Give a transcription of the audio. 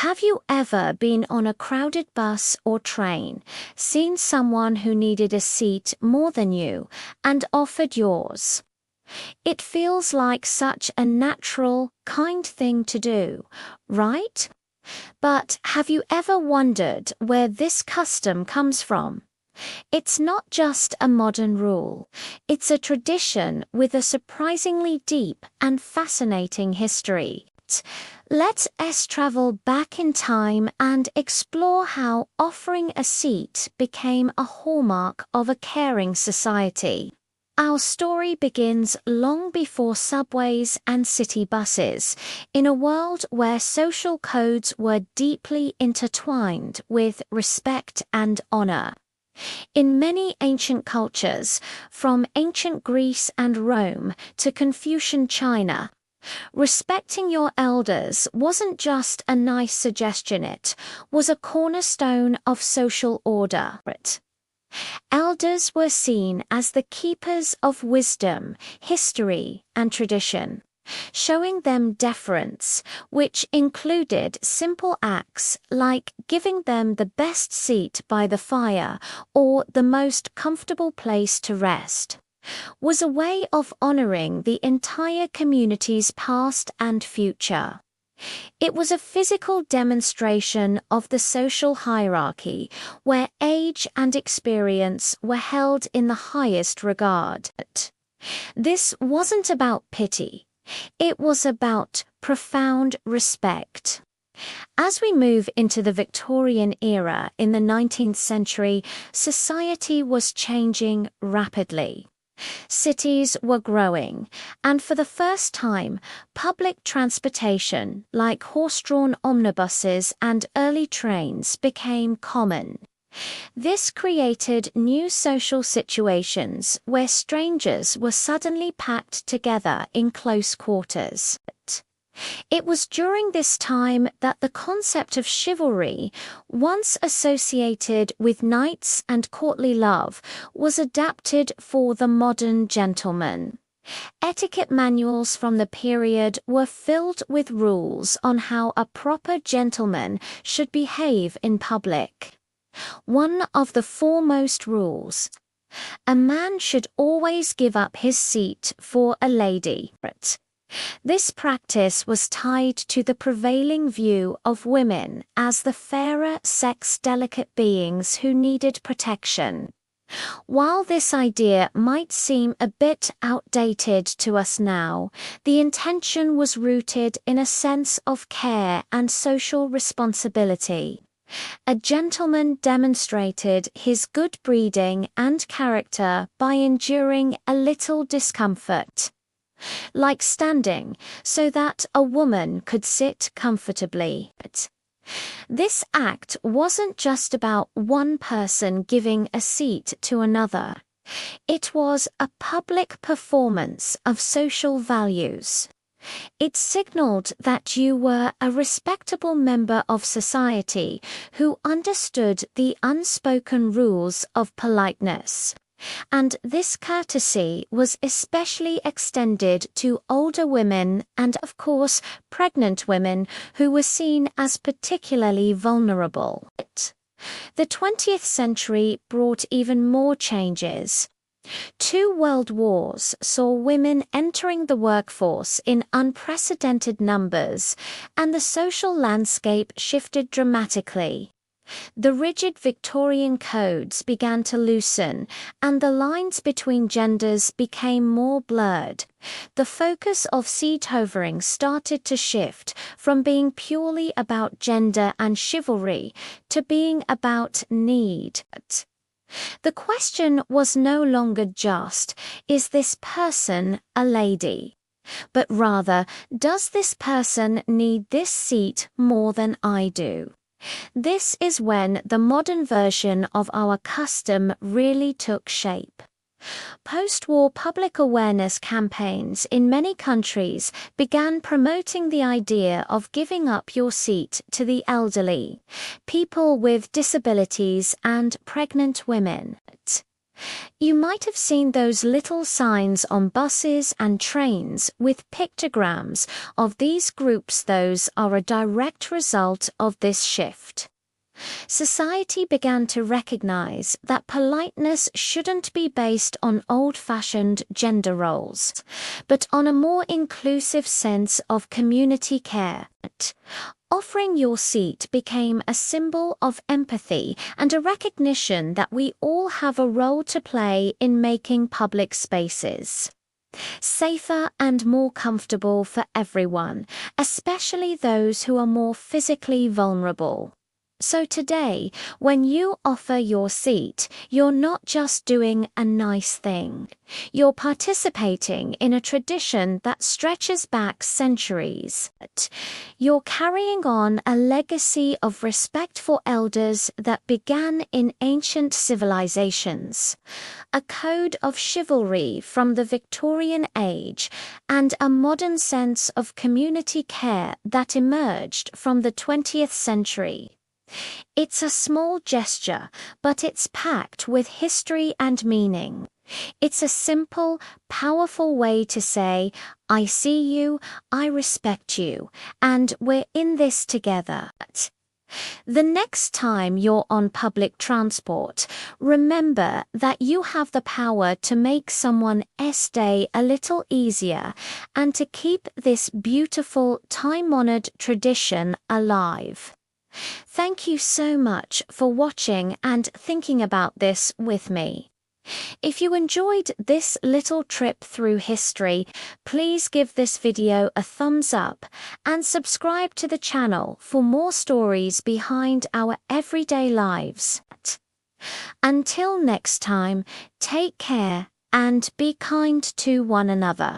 Have you ever been on a crowded bus or train, seen someone who needed a seat more than you, and offered yours? It feels like such a natural, kind thing to do, right? But have you ever wondered where this custom comes from? It's not just a modern rule, it's a tradition with a surprisingly deep and fascinating history. Let us travel back in time and explore how offering a seat became a hallmark of a caring society. Our story begins long before subways and city buses, in a world where social codes were deeply intertwined with respect and honor. In many ancient cultures, from ancient Greece and Rome to Confucian China, respecting your elders wasn't just a nice suggestion, it was a cornerstone of social order. Elders were seen as the keepers of wisdom, history, and tradition, showing them deference, which included simple acts like giving them the best seat by the fire or the most comfortable place to rest, was a way of honoring the entire community's past and future. It was a physical demonstration of the social hierarchy, where age and experience were held in the highest regard. This wasn't about pity. It was about profound respect. As we move into the Victorian era in the 19th century, society was changing rapidly. Cities were growing, and for the first time, public transportation, like horse-drawn omnibuses and early trains, became common. This created new social situations where strangers were suddenly packed together in close quarters. It was during this time that the concept of chivalry, once associated with knights and courtly love, was adapted for the modern gentleman. Etiquette manuals from the period were filled with rules on how a proper gentleman should behave in public. One of the foremost rules: a man should always give up his seat for a lady. This practice was tied to the prevailing view of women as the fairer sex-delicate beings who needed protection. While this idea might seem a bit outdated to us now, the intention was rooted in a sense of care and social responsibility. A gentleman demonstrated his good breeding and character by enduring a little discomfort, like standing, so that a woman could sit comfortably. This act wasn't just about one person giving a seat to another. It was a public performance of social values. It signaled that you were a respectable member of society who understood the unspoken rules of politeness. And this courtesy was especially extended to older women and, of course, pregnant women who were seen as particularly vulnerable. The 20th century brought even more changes. 2 world wars saw women entering the workforce in unprecedented numbers, and the social landscape shifted dramatically. The rigid Victorian codes began to loosen, and the lines between genders became more blurred. The focus of seat hovering started to shift from being purely about gender and chivalry to being about need. The question was no longer just, is this person a lady? But rather, does this person need this seat more than I do? This is when the modern version of our custom really took shape. Post-war public awareness campaigns in many countries began promoting the idea of giving up your seat to the elderly, people with disabilities, and pregnant women. You might have seen those little signs on buses and trains with pictograms of these groups. Those are a direct result of this shift. Society began to recognize that politeness shouldn't be based on old-fashioned gender roles, but on a more inclusive sense of community care. Offering your seat became a symbol of empathy and a recognition that we all have a role to play in making public spaces safer and more comfortable for everyone, especially those who are more physically vulnerable. So today, when you offer your seat, you're not just doing a nice thing. You're participating in a tradition that stretches back centuries. You're carrying on a legacy of respect for elders that began in ancient civilizations, a code of chivalry from the Victorian age, and a modern sense of community care that emerged from the 20th century. It's a small gesture, but it's packed with history and meaning. It's a simple, powerful way to say, I see you, I respect you, and we're in this together. The next time you're on public transport, remember that you have the power to make someone's day a little easier and to keep this beautiful, time-honored tradition alive. Thank you so much for watching and thinking about this with me. If you enjoyed this little trip through history, please give this video a thumbs up and subscribe to the channel for more stories behind our everyday lives. Until next time, take care and be kind to one another.